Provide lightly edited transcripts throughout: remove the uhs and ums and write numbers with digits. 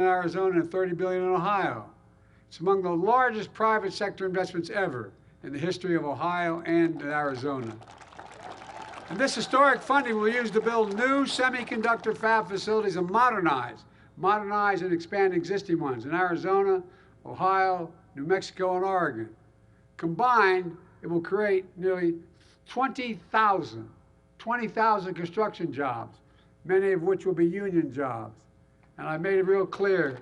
in Arizona and $30 billion in Ohio. It's among the largest private sector investments ever in the history of Ohio and Arizona. And this historic funding will be used to build new semiconductor fab facilities and modernize and expand existing ones in Arizona, Ohio, New Mexico, and Oregon. Combined, it will create nearly 20,000 construction jobs, many of which will be union jobs. And I made it real clear,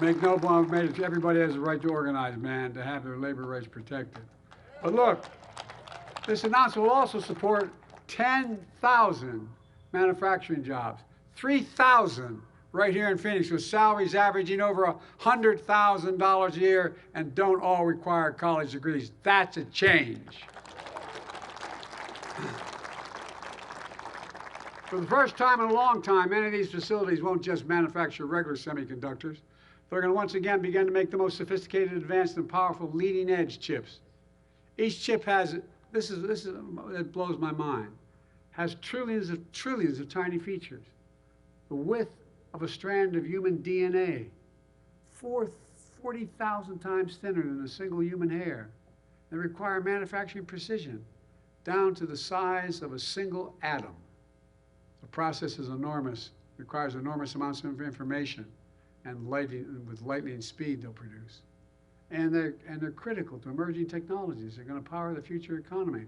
everybody has a right to organize, man, to have their labor rights protected. But look, this announcement will also support 10,000 manufacturing jobs, 3,000 right here in Phoenix, with salaries averaging over $100,000 a year and don't all require college degrees. That's a change. For the first time in a long time, many of these facilities won't just manufacture regular semiconductors. They're going to once again begin to make the most sophisticated, advanced, and powerful leading-edge chips. Each chip has, it blows my mind, has trillions of tiny features. The width of a strand of human DNA, 40,000 times thinner than a single human hair. They require manufacturing precision, down to the size of a single atom. The process is enormous, requires enormous amounts of information, and with lightning speed they'll produce. And they're critical to emerging technologies. They're going to power the future economy,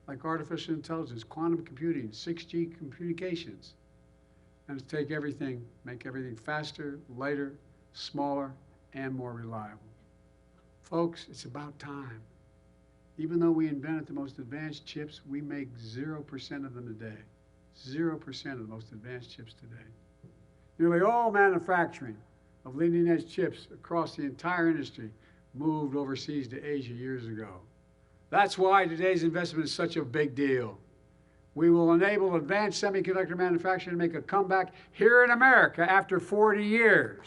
like artificial intelligence, quantum computing, 6G communications. And to take everything, make everything faster, lighter, smaller, and more reliable. Folks, it's about time. Even though we invented the most advanced chips, we make 0% of them today. 0% of the most advanced chips today. Nearly all manufacturing of leading-edge chips across the entire industry moved overseas to Asia years ago. That's why today's investment is such a big deal. We will enable advanced semiconductor manufacturing to make a comeback here in America after 40 years.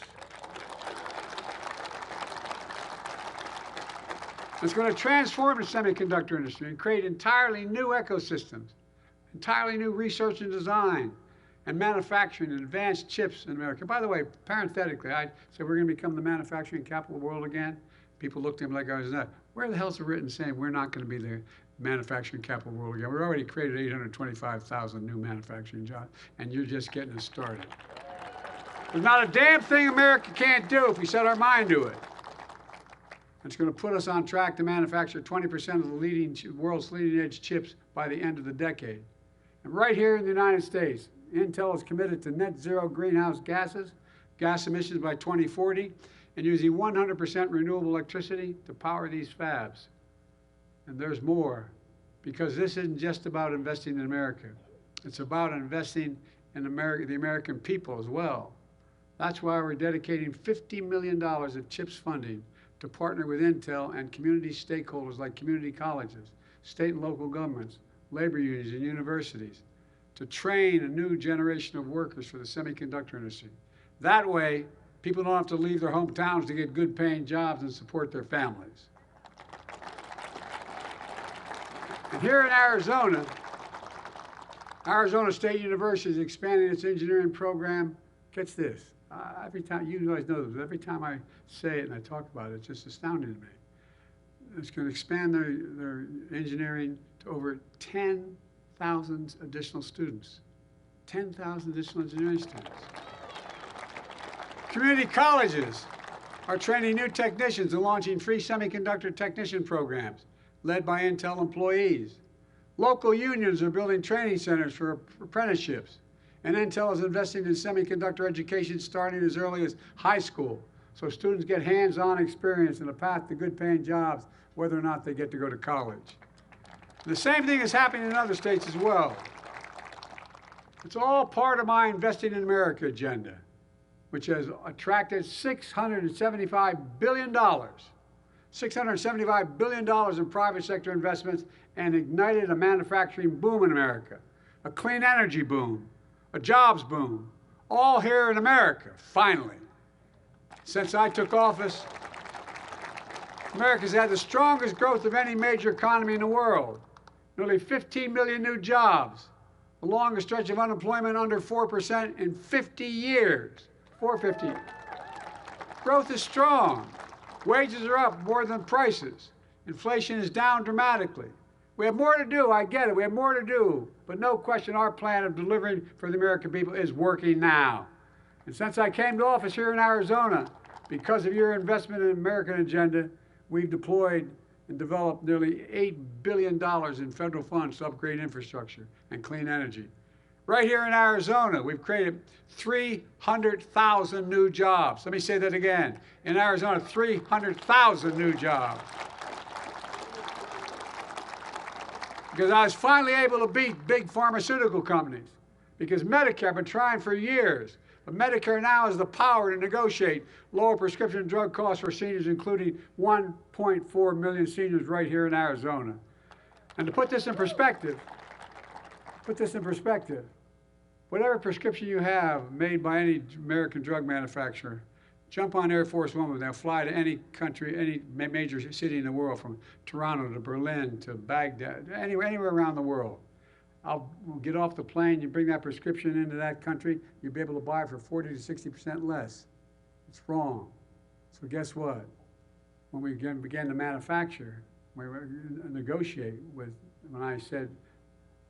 It's going to transform the semiconductor industry and create entirely new ecosystems, entirely new research and design, and manufacturing and advanced chips in America. By the way, parenthetically, I said we're going to become the manufacturing capital of the world again. People looked at me like I was nuts. Where the hell's it written saying we're not going to be the manufacturing capital of the world again? We've already created 825,000 new manufacturing jobs, and you're just getting us started. There's not a damn thing America can't do if we set our mind to it. It's going to put us on track to manufacture 20% of the world's leading-edge chips by the end of the decade. And right here in the United States, Intel is committed to net zero greenhouse gas emissions by 2040, and using 100% renewable electricity to power these fabs. And there's more, because this isn't just about investing in America. It's about investing in the American people as well. That's why we're dedicating $50 million of CHIPS funding to partner with Intel and community stakeholders like community colleges, state and local governments, labor unions, and universities to train a new generation of workers for the semiconductor industry. That way, people don't have to leave their hometowns to get good paying jobs and support their families. And here in Arizona, Arizona State University is expanding its engineering program. Catch this. Every time, you guys know this, every time I say it and I talk about it, it's just astounding to me. It's going to expand their engineering to over 10,000 additional students. 10,000 additional engineering students. Community colleges are training new technicians and launching free semiconductor technician programs led by Intel employees. Local unions are building training centers for apprenticeships. And Intel is investing in semiconductor education starting as early as high school, so students get hands-on experience and a path to good-paying jobs, whether or not they get to go to college. The same thing is happening in other states as well. It's all part of my Investing in America agenda, which has attracted $675 billion. $675 billion in private sector investments and ignited a manufacturing boom in America, a clean energy boom, a jobs boom, all here in America, finally. Since I took office, America's had the strongest growth of any major economy in the world. Nearly 15 million new jobs, The longest stretch of unemployment under 4% in 50 years. 450. Growth is strong. Wages are up more than prices. Inflation is down dramatically. We have more to do, I get it, we have more to do. But no question our plan of delivering for the American people is working now. And since I came to office here in Arizona, because of your investment in the American agenda, we've deployed and developed nearly $8 billion in federal funds to upgrade infrastructure and clean energy. Right here in Arizona, we've created 300,000 new jobs. Let me say that again. In Arizona, 300,000 new jobs. Because I was finally able to beat big pharmaceutical companies. Because Medicare, I've been trying for years. But Medicare now has the power to negotiate lower prescription drug costs for seniors, including 1.4 million seniors right here in Arizona. And to put this in perspective, whatever prescription you have made by any American drug manufacturer, jump on Air Force One with them. Fly to any country, any major city in the world, from Toronto to Berlin to Baghdad, anywhere around the world. We'll get off the plane, you bring that prescription into that country, you'll be able to buy it for 40 to 60% less. It's wrong. So guess what? When we began to manufacture, we negotiate with, when I said,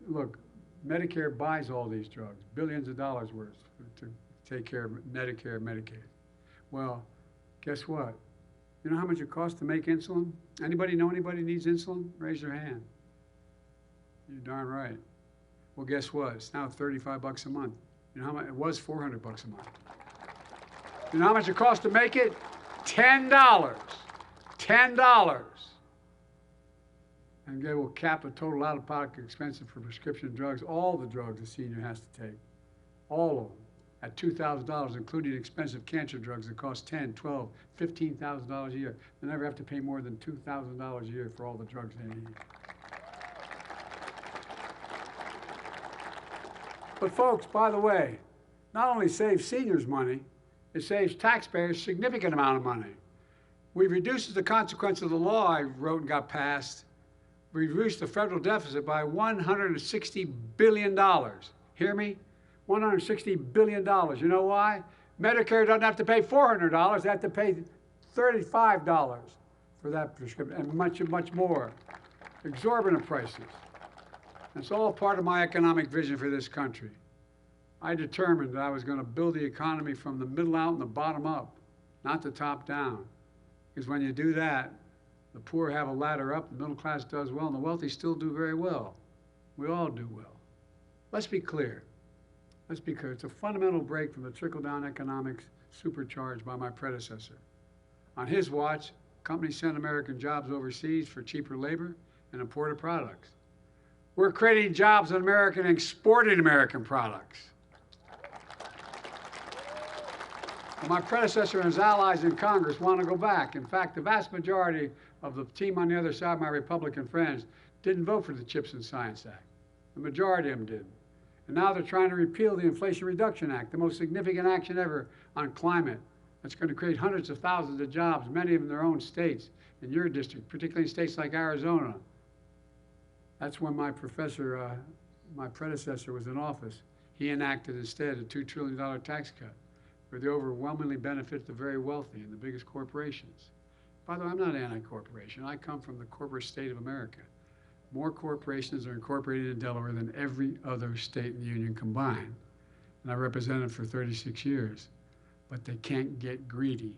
look, Medicare buys all these drugs, billions of dollars worth to take care of Medicare and Medicaid. Well, guess what? You know how much it costs to make insulin? Anybody know anybody needs insulin? Raise your hand. You're darn right. Well, guess what? It's now $35 a month. You know how much? It was $400 a month. You know how much it costs to make it? $10. $10. And they will cap the total out-of-pocket expense for prescription drugs, all the drugs a senior has to take, all of them, at $2,000, including expensive cancer drugs that cost $10,000, $12,000, $15,000 a year. They never have to pay more than $2,000 a year for all the drugs they need. But folks, by the way, not only saves seniors money, it saves taxpayers a significant amount of money. We reduced the consequence of the law I wrote and got passed. We reduced the federal deficit by $160 billion. Hear me? $160 billion. You know why? Medicare doesn't have to pay $400. They have to pay $35 for that prescription, and much, much more. Exorbitant prices. It's all part of my economic vision for this country. I determined that I was going to build the economy from the middle out and the bottom up, not the top down. Because when you do that, the poor have a ladder up, the middle class does well, and the wealthy still do very well. We all do well. Let's be clear. Let's be clear. It's a fundamental break from the trickle-down economics supercharged by my predecessor. On his watch, companies sent American jobs overseas for cheaper labor and imported products. We're creating jobs in America and exporting American products. Well, my predecessor and his allies in Congress want to go back. In fact, the vast majority of the team on the other side, my Republican friends, didn't vote for the CHIPS and Science Act. The majority of them did. And now they're trying to repeal the Inflation Reduction Act, the most significant action ever on climate. That's going to create hundreds of thousands of jobs, many of them in their own states, in your district, particularly in states like Arizona. That's when my predecessor was in office. He enacted instead a $2 trillion tax cut, where they overwhelmingly benefit the very wealthy and the biggest corporations. By the way, I'm not anti-corporation. I come from the corporate state of America. More corporations are incorporated in Delaware than every other state in the Union combined. And I represented for 36 years. But they can't get greedy.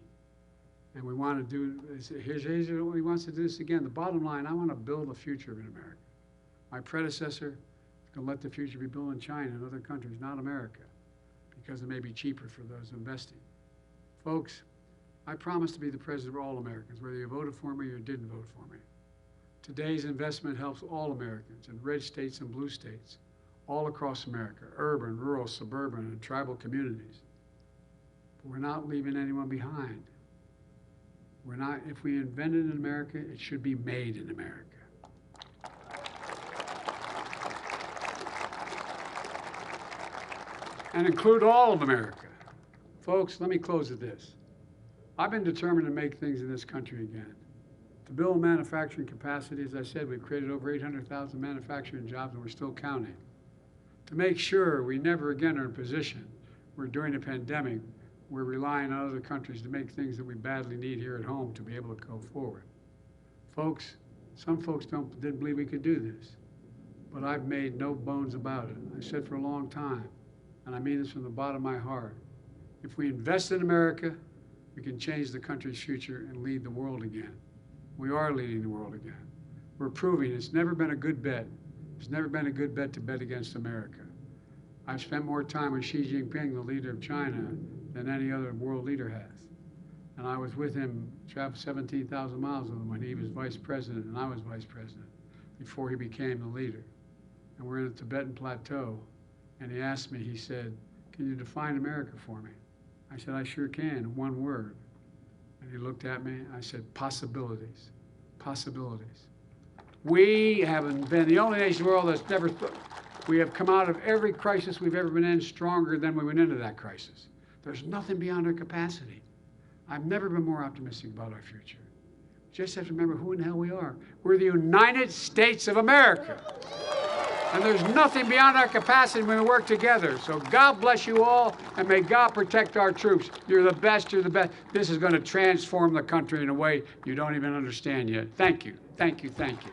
And we want to do, here's what he wants to do this again. The bottom line, I want to build a future in America. My predecessor is going to let the future be built in China and other countries, not America, because it may be cheaper for those investing. Folks, I promise to be the president of all Americans, whether you voted for me or didn't vote for me. Today's investment helps all Americans in red states and blue states, all across America, urban, rural, suburban, and tribal communities. But we're not leaving anyone behind. We're not, if we invent it in America, it should be made in America. And include all of America. Folks, let me close with this. I've been determined to make things in this country again. To build manufacturing capacity, as I said, we've created over 800,000 manufacturing jobs and we're still counting. to make sure we never again are in a position where during a pandemic we're relying on other countries to make things that we badly need here at home to be able to go forward. Folks, some folks didn't believe we could do this, but I've made no bones about it. I said for a long time, and I mean this from the bottom of my heart, if we invest in America, we can change the country's future and lead the world again. We are leading the world again. We're proving it's never been a good bet. It's never been a good bet to bet against America. I've spent more time with Xi Jinping, the leader of China, than any other world leader has. And I was with him, traveled 17,000 miles with him when he was vice president and I was vice president, before he became the leader. And we're in the Tibetan Plateau, and he asked me, he said, "Can you define America for me?" I said, "I sure can, one word." And he looked at me, I said, "Possibilities, possibilities." We haven't been the only nation in the world that's never, we have come out of every crisis we've ever been in stronger than we went into that crisis. There's nothing beyond our capacity. I've never been more optimistic about our future. Just have to remember who in the hell we are. We're the United States of America. And there's nothing beyond our capacity when we work together. So God bless you all, and may God protect our troops. You're the best, you're the best. This is going to transform the country in a way you don't even understand yet. Thank you, thank you, thank you.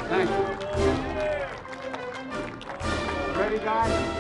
Thank you. Ready, guys?